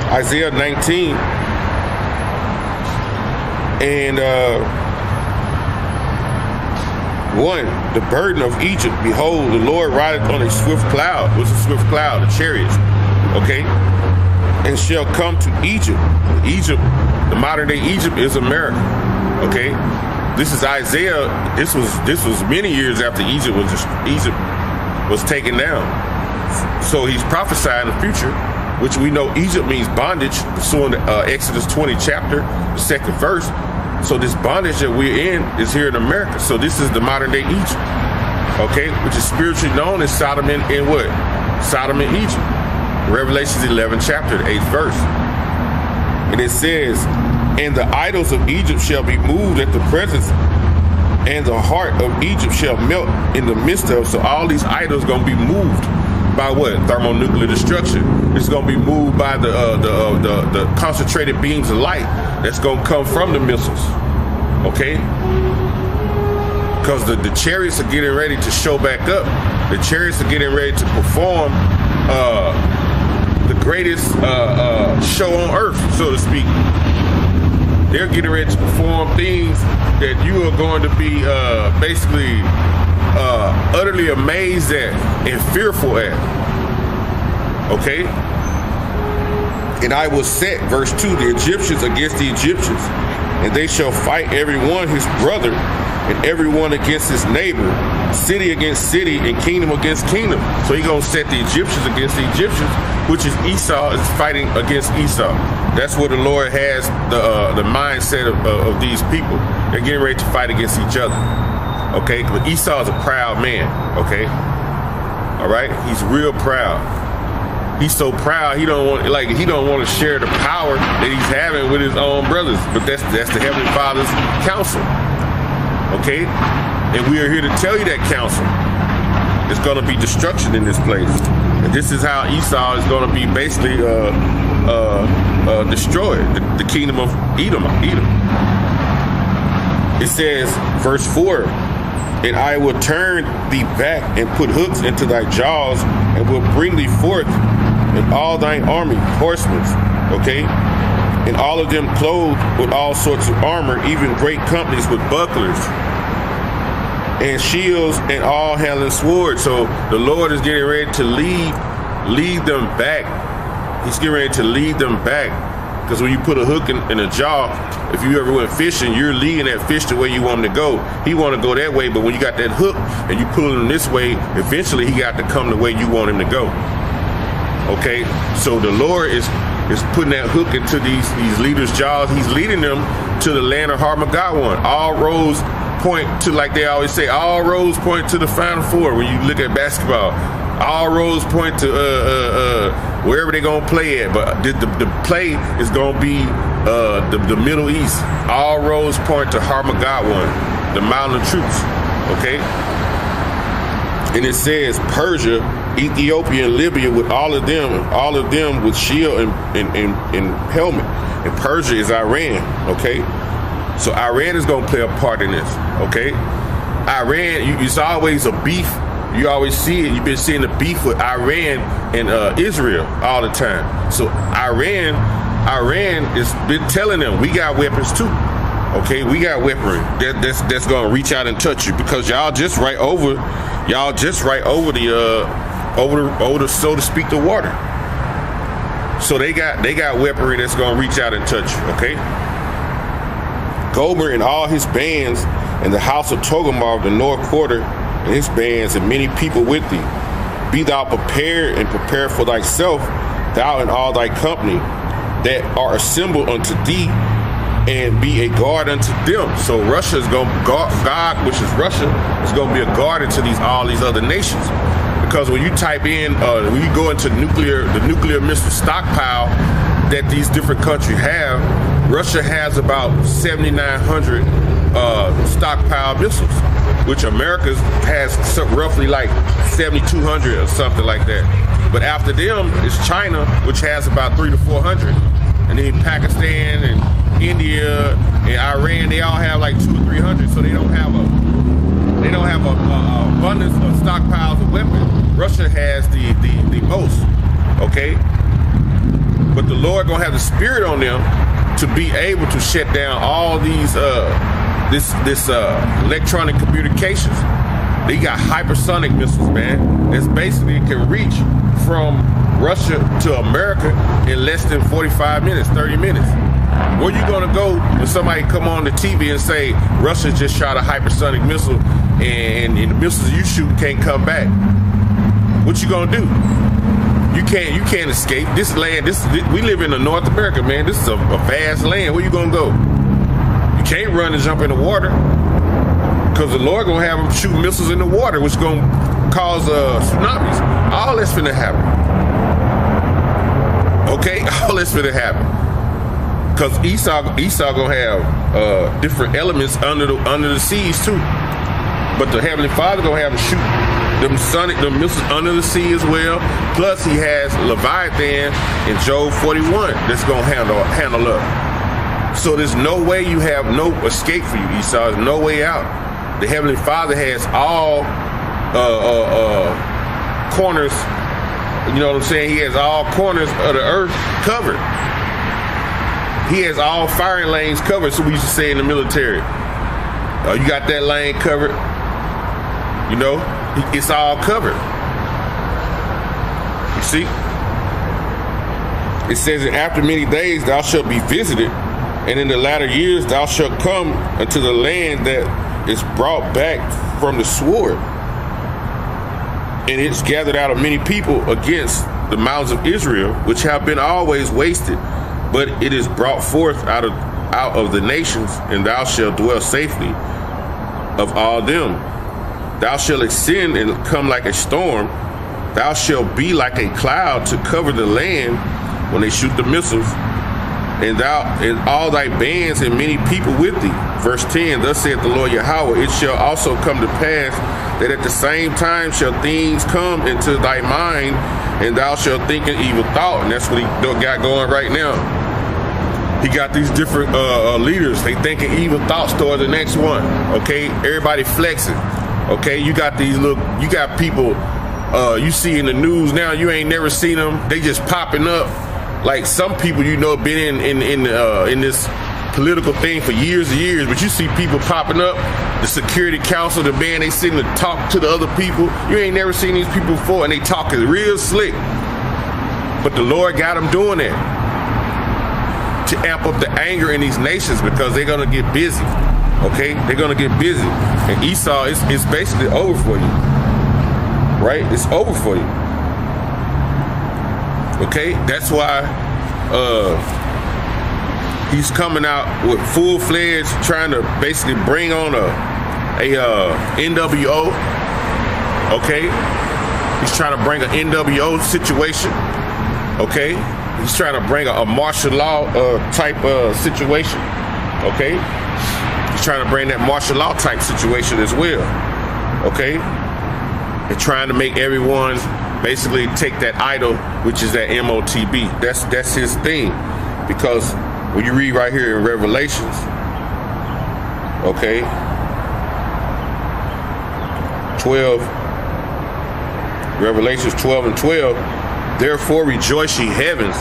Isaiah 19 and 1, the burden of Egypt. Behold, the Lord rideth on a swift cloud. What's a swift cloud? The chariots. Okay? And shall come to Egypt. Egypt, the modern day Egypt is America. Okay? This is Isaiah. This was many years after Egypt was taken down. So he's prophesying the future, which we know Egypt means bondage. So in Exodus 20 chapter, the 2nd verse. So this bondage that we're in is here in America. So this is the modern day Egypt, okay, which is spiritually known as Sodom and what? Sodom and Egypt. Revelations 11 chapter, the 8th verse. And it says, and the idols of Egypt shall be moved at the presence, and the heart of Egypt shall melt in the midst of. So all these idols going to be moved by what? Thermonuclear destruction. It's going to be moved by the concentrated beams of light that's going to come from the missiles. Okay? Because the chariots are getting ready to show back up. The chariots are getting ready to perform the greatest show on earth, so to speak. They're getting ready to perform things that you are going to be basically utterly amazed at and fearful at. Okay? And I will set, verse 2, the Egyptians against the Egyptians, and they shall fight every one his brother, and every one against his neighbor, city against city, and kingdom against kingdom. So he's going to set the Egyptians against the Egyptians, which is Esau is fighting against Esau. That's where the Lord has the mindset of these people. They're getting ready to fight against each other. Okay, but Esau is a proud man. Okay, all right, he's real proud. He's so proud he don't want to share the power that he's having with his own brothers. But that's the Heavenly Father's counsel. Okay, and we are here to tell you that counsel. There's going to be destruction in this place, and this is how Esau is going to be basically destroyed. The kingdom of Edom. It says, verse 4. And I will turn thee back and put hooks into thy jaws, and will bring thee forth and all thine army, horsemen, okay? And all of them clothed with all sorts of armor, even great companies with bucklers and shields and all handling swords. So the Lord is getting ready to lead them back. He's getting ready to lead them back. Because when you put a hook in a jaw, if you ever went fishing, you're leading that fish the way you want him to go. He want to go that way, but when you got that hook and you pull him this way, eventually he got to come the way you want him to go. Okay, so the Lord is putting that hook into these leaders' jaws. He's leading them to the land of Harmageddon. All roads point to, like they always say, all roads point to the Final Four. When you look at basketball, all roads point to wherever they're gonna play at, but the play is gonna be the Middle East. All roads point to Harmageddon, the mountain of troops. Okay, and it says Persia, Ethiopia, and Libya with all of them with shield and helmet. And Persia is Iran. Okay, so Iran is gonna play a part in this. Okay, Iran, it's always a beef. You always see it. You've been seeing the beef with Iran and Israel all the time. So Iran has been telling them, we got weapons too. Okay, we got weaponry that's gonna reach out and touch you, because y'all just right over the so to speak the water. So they got weaponry that's gonna reach out and touch you. Okay. Gomer and all his bands, and the house of Togarmah of the north quarter, and his bands, and many people with thee. Be thou prepared, and prepare for thyself, thou and all thy company that are assembled unto thee, and be a guard unto them. So Russia is going to God, which is Russia, is going to be a guard into all these other nations. Because when you type in, when you go into the nuclear missile stockpile that these different countries have, Russia has about 7,900 stockpile missiles, which America has roughly like 7,200 or something like that. But after them is China, which has about 300 to 400, and then Pakistan and India and Iran, they all have like 200 or 300. So they don't have a abundance of stockpiles of weapons. Russia has the most. Okay, but the Lord gonna have the spirit on them to be able to shut down all these this electronic communications. They got hypersonic missiles, man. That's basically can reach from Russia to America in less than 45 minutes, 30 minutes. Where you gonna go when somebody come on the TV and say Russia just shot a hypersonic missile and the missiles you shoot can't come back? What you gonna do? You can't escape this land. We live in North America, man. This is a vast land. Where you gonna go? You can't run and jump in the water because the Lord gonna have them shoot missiles in the water, which gonna cause tsunamis. All that's finna happen. Okay, all that's finna happen. Because Esau gonna have different elements under the seas too. But the Heavenly Father gonna have him shoot them missiles under the sea as well. Plus he has Leviathan in Job 41 that's gonna handle up. So there's no way you have no escape for you, Esau. There's no way out. The Heavenly Father has all corners. You know what I'm saying? He has all corners of the earth covered. He has all firing lanes covered, so we used to say in the military. You got that lane covered. You know, it's all covered. You see? It says, and after many days thou shalt be visited, and in the latter years thou shalt come unto the land that is brought back from the sword. And it's gathered out of many people against the mountains of Israel, which have been always wasted. But it is brought forth out of the nations, and thou shalt dwell safely of all them. Thou shalt ascend and come like a storm. Thou shalt be like a cloud to cover the land when they shoot the missiles. And all thy bands and many people with thee. Verse 10, thus saith the Lord Yahweh, it shall also come to pass that at the same time shall things come into thy mind, and thou shalt think an evil thought. And that's what he got going right now. He got these different leaders. They thinking evil thoughts toward the next one. Okay, everybody flexing. Okay, you got people you see in the news now. You ain't never seen them. They just popping up. Like some people, you know, been in this political thing for years and years, but you see people popping up. The Security Council, the band, they sitting to talk to the other people. You ain't never seen these people before, and they talking real slick. But the Lord got them doing that to amp up the anger in these nations because they're gonna get busy. Okay, they're gonna get busy, and Esau is basically over for you, right? It's over for you. Okay, that's why he's coming out with full-fledged, trying to basically bring on a NWO. Okay, he's trying to bring an NWO situation. Okay, he's trying to bring a martial law type situation. Okay, he's trying to bring that martial law type situation as well. Okay, and trying to make everyone basically take that idol, which is that MOTB. That's his thing, because when you read right here in Revelations, okay, 12, Revelations 12 and 12, therefore rejoice ye heavens,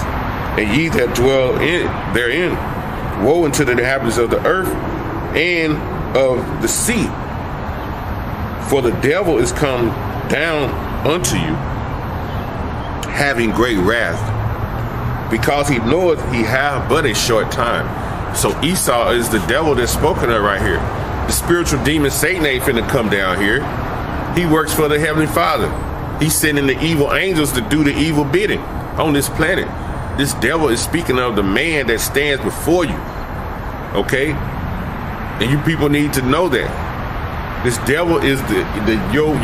and ye that dwell therein. Woe unto the inhabitants of the earth and of the sea, for the devil is come down unto you, having great wrath, because he knoweth he have but a short time. So Esau is the devil that's spoken of right here. The spiritual demon Satan ain't finna come down here. He works for the Heavenly Father. He's sending the evil angels to do the evil bidding on this planet. This devil is speaking of the man that stands before you. Okay? And you people need to know that. This devil is your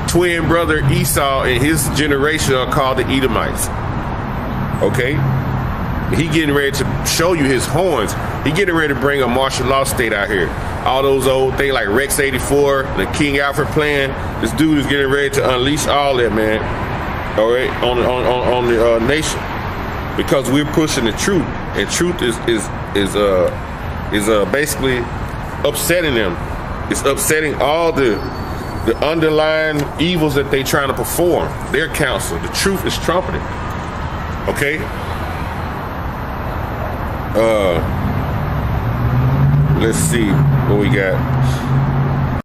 twin brother Esau, and his generation are called the Edomites. Okay? He getting ready to show you his horns. He getting ready to bring a martial law state out here. All those old things like Rex 84, the King Alfred plan. This dude is getting ready to unleash all that, man. All right, on the nation, because we're pushing the truth, and truth is basically upsetting them. It's upsetting all the underlying evils that they trying to perform. Their counsel, the truth is trumpeted. Okay. Let's see what we got.